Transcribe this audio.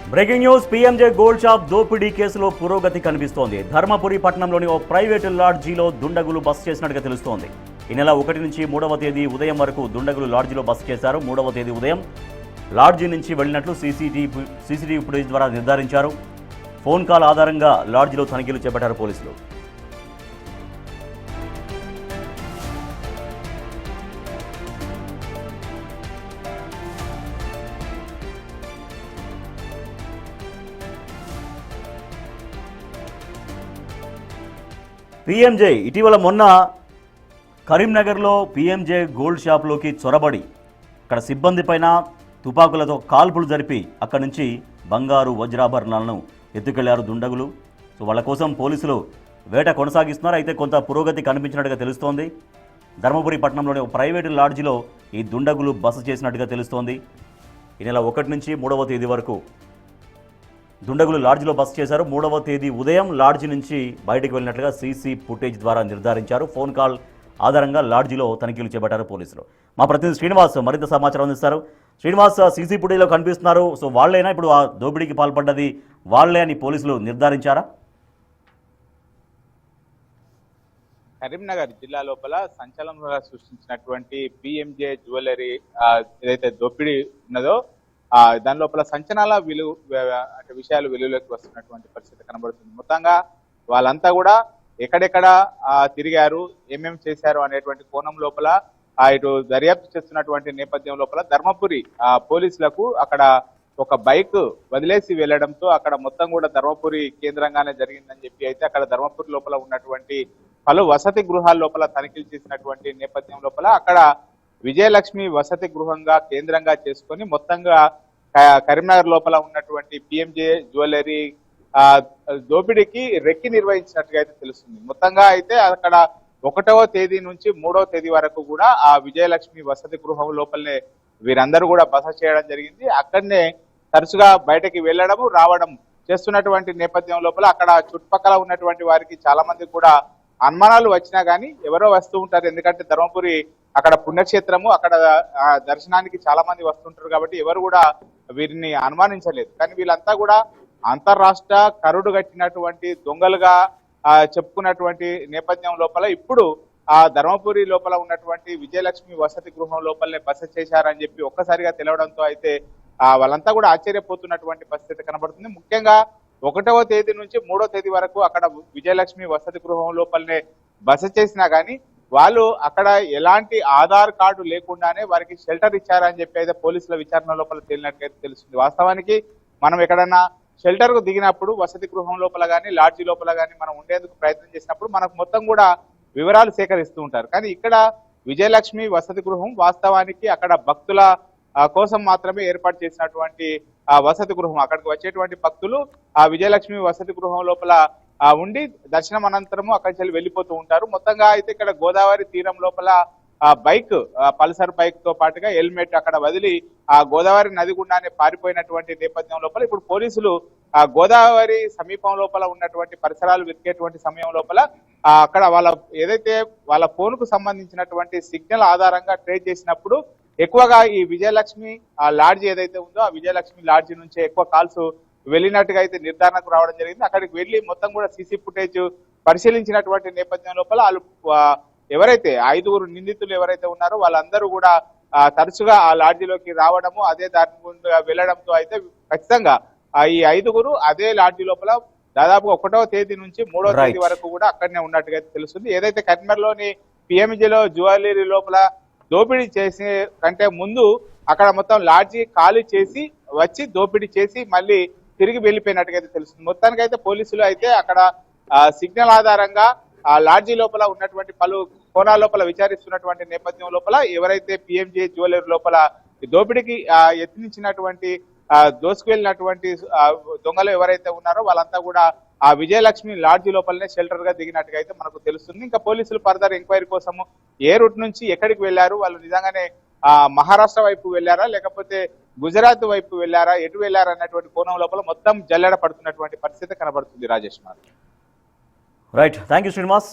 Breaking news PMJ gold shop దోపిడీ కేసులో పురోగతి కనిపిస్తోంది. ధర్మపురి పట్టణంలోని ఓ ప్రైవేటు లాడ్జీలో దుండగులు బస చేసినట్టుగా తెలుస్తోంది. ఈ నెల 1 నుంచి 3వ తేదీ ఉదయం వరకు దుండగులు లాడ్జీలో బస చేశారు. 3వ తేదీ ఉదయం లాడ్జీ నుంచి వెళ్లినట్లు సీసీటీవీ ఫుటేజ్ ద్వారా నిర్ధారించారు. ఫోన్ కాల్ ఆధారంగా లాడ్జీలో తనిఖీలు చేపట్టారు పోలీసులు. పీఎంజే ఇటీవల మొన్న కరీంనగర్లో పీఎంజే గోల్డ్ షాప్లోకి చొరబడి అక్కడ సిబ్బంది పైన తుపాకులతో కాల్పులు జరిపి అక్కడి నుంచి బంగారు వజ్రాభరణాలను ఎత్తుకెళ్లారు దుండగులు. సో వాళ్ళ కోసం పోలీసులు వేట కొనసాగిస్తున్నారు. అయితే కొంత పురోగతి కనిపించినట్టుగా తెలుస్తోంది. ధర్మపురి పట్టణంలోని ఒక ప్రైవేటు లాడ్జిలో ఈ దుండగులు బస చేసినట్టుగా తెలుస్తోంది. ఈ నెల 1 నుంచి 3వ తేదీ వరకు దుండగులు లాడ్జిలో బస చేశారు. 3వ తేదీ ఉదయం లాడ్జి నుంచి బయటకు వెళ్ళినట్లుగా సీసీ ఫుటేజ్ ద్వారా నిర్ధారించారు. ఫోన్ కాల్ ఆధారంగా లాడ్జిలో తనిఖీలు చేపట్టారు పోలీసులు. మా ప్రతినిధి శ్రీనివాస్ మరింత సమాచారం అందిస్తారు. శ్రీనివాస్, సీసీ ఫుటేజ్లో కనిపిస్తున్నారు. సో వాళ్లైనా ఇప్పుడు ఆ దోపిడీకి పాల్పడ్డది వాళ్లే అని పోలీసులు నిర్ధారించారా? కరీంనగర్ జిల్లా లోపల సంచలనంగా సృష్టించినటువంటి పిఎంజే జ్యువెలరీ ఏదైతే దోపిడీ ఉన్నదో దాని లోపల సంచలనాల విషయాలు వెలుగులోకి వస్తున్నటువంటి పరిస్థితి కనబడుతుంది. మొత్తంగా వాళ్ళంతా కూడా ఎక్కడెక్కడ తిరిగారు, ఏమేమి చేశారు అనేటువంటి కోణం లోపల ఇటు దర్యాప్తు చేస్తున్నటువంటి నేపథ్యం లోపల ధర్మపురి పోలీసులకు అక్కడ ఒక బైక్ వదిలేసి వెళ్లడంతో అక్కడ మొత్తం కూడా ధర్మపురి కేంద్రంగానే జరిగిందని చెప్పి అయితే అక్కడ ధర్మపురి లోపల ఉన్నటువంటి పలు వసతి గృహాల లోపల తనిఖీలు చేసినటువంటి నేపథ్యం లోపల అక్కడ విజయలక్ష్మి వసతి గృహంగా కేంద్రంగా చేసుకొని మొత్తంగా కరీంనగర్ లోపల ఉన్నటువంటి పిఎంజే జ్యువెలరీ దోపిడీకి రెక్కి నిర్వహించినట్టుగా అయితే తెలుస్తుంది. మొత్తంగా అయితే అక్కడ 1వ తేదీ నుంచి 3వ తేదీ వరకు కూడా ఆ విజయలక్ష్మి వసతి గృహం లోపలనే వీరందరూ కూడా బస చేయడం జరిగింది. అక్కడనే తరచుగా బయటకి వెళ్ళడం రావడం చేస్తున్నటువంటి నేపథ్యం లోపల అక్కడ చుట్టుపక్కల ఉన్నటువంటి వారికి చాలా మంది కూడా అనుమానాలు వచ్చినా కానీ ఎవరో వస్తూ ఉంటారు. ఎందుకంటే ధర్మపురి అక్కడ పుణ్యక్షేత్రము, అక్కడ దర్శనానికి చాలా మంది వస్తుంటారు కాబట్టి ఎవరు కూడా వీరిని అనుమానించలేదు. కానీ వీళ్ళంతా కూడా అంతర్రాష్ట్ర కరుడు కట్టినటువంటి దొంగలుగా చెప్పుకున్నటువంటి నేపథ్యం లోపల ఇప్పుడు ఆ ధర్మపురి లోపల ఉన్నటువంటి విజయలక్ష్మి వసతి గృహం లోపలనే బస చేశారని చెప్పి ఒక్కసారిగా తెలవడంతో అయితే వాళ్ళంతా కూడా ఆశ్చర్యపోతున్నటువంటి పరిస్థితి కనబడుతుంది. ముఖ్యంగా 1వ తేదీ నుంచి 3వ తేదీ వరకు అక్కడ విజయలక్ష్మి వసతి గృహం లోపలనే బస చేసినా కానీ వాళ్ళు అక్కడ ఎలాంటి ఆధార్ కార్డు లేకుండానే వారికి షెల్టర్ ఇచ్చారని చెప్పి అయితే పోలీసుల విచారణ లోపల తేలినట్టుగా తెలుస్తుంది. వాస్తవానికి మనం ఎక్కడన్నా షెల్టర్ కు దిగినప్పుడు వసతి గృహం లోపల కానీ లాడ్జీ లోపల కానీ మనం ఉండేందుకు ప్రయత్నం చేసినప్పుడు మనకు మొత్తం కూడా వివరాలు సేకరిస్తూ ఉంటారు. కానీ ఇక్కడ విజయలక్ష్మి వసతి గృహం వాస్తవానికి అక్కడ భక్తుల కోసం మాత్రమే ఏర్పాటు చేసినటువంటి వసతి గృహం. అక్కడికి వచ్చేటువంటి భక్తులు ఆ విజయలక్ష్మి వసతి గృహం లోపల ఉండి దర్శనం అనంతరము అక్కడి నుంచి వెళ్ళిపోతూ ఉంటారు. మొత్తంగా అయితే ఇక్కడ గోదావరి తీరం లోపల బైక్ పల్సర్ బైక్ తో పాటుగా హెల్మెట్ అక్కడ వదిలి ఆ గోదావరి నది గుండానే పారిపోయినటువంటి నేపథ్యం లోపల ఇప్పుడు పోలీసులు ఆ గోదావరి సమీపం లోపల ఉన్నటువంటి పరిసరాలు వెతికేటువంటి సమయం లోపల అక్కడ వాళ్ళ ఏదైతే వాళ్ళ ఫోన్ కు సంబంధించినటువంటి సిగ్నల్ ఆధారంగా ట్రేస్ చేసినప్పుడు ఎక్కువగా ఈ విజయలక్ష్మి లాడ్జీ ఏదైతే ఉందో ఆ విజయలక్ష్మి లాడ్జీ నుంచే ఎక్కువ కాల్స్ వెళ్ళినట్టుగా అయితే నిర్ధారణకు రావడం జరిగింది. అక్కడికి వెళ్లి మొత్తం కూడా సీసీ ఫుటేజ్ పరిశీలించినటువంటి నేపథ్యం లోపల వాళ్ళు ఎవరైతే 5గురు నిందితులు ఎవరైతే ఉన్నారో వాళ్ళందరూ కూడా తరచుగా ఆ లాడ్జీలోకి రావడము అదే దాని గుండా వెళ్ళడంతో అయితే ఖచ్చితంగా ఈ 5గురు అదే లాడ్జీ లోపల దాదాపుగా 1వ తేదీ నుంచి 3వ తేదీ వరకు కూడా అక్కడనే ఉన్నట్టుగా తెలుస్తుంది. ఏదైతే కరీంనగర్లోని పిఎంజేలో జ్యువెలరీ లోపల దోపిడీ చేసే కంటే ముందు అక్కడ మొత్తం లాడ్జీ ఖాళీ చేసి వచ్చి దోపిడీ చేసి మళ్ళీ తిరిగి వెళ్ళిపోయినట్టుగా తెలుస్తుంది. మొత్తానికైతే పోలీసులు అయితే అక్కడ సిగ్నల్ ఆధారంగా ఆ లాడ్జీ లోపల ఉన్నటువంటి పలు కోణాల లోపల విచారిస్తున్నటువంటి నేపథ్యం లోపల ఎవరైతే పిఎంజే జ్యువెలరీ లోపల దోపిడీకి యత్నించినటువంటి దోసుకు వెళ్ళినటువంటి దొంగలు ఎవరైతే ఉన్నారో వాళ్ళంతా కూడా ఆ విజయలక్ష్మి లాడ్జీ లోపలనే షెల్టర్ గా దిగినట్టుగా అయితే మనకు తెలుస్తుంది. ఇంకా పోలీసులు ఫర్దర్ ఎంక్వైరీ కోసము ఏ రూట్ నుంచి ఎక్కడికి వెళ్లారు, వాళ్ళు నిజంగానే మహారాష్ట్ర వైపు వెళ్లారా లేకపోతే గుజరాత్ వైపు వెళ్లారా, ఎటు వెళ్లారా అన్నటువంటి కోణం లోపల మొత్తం జల్లెడ పడుతున్నటువంటి పరిస్థితి కనబడుతుంది. Rajesh. Right, thank you Srinivas.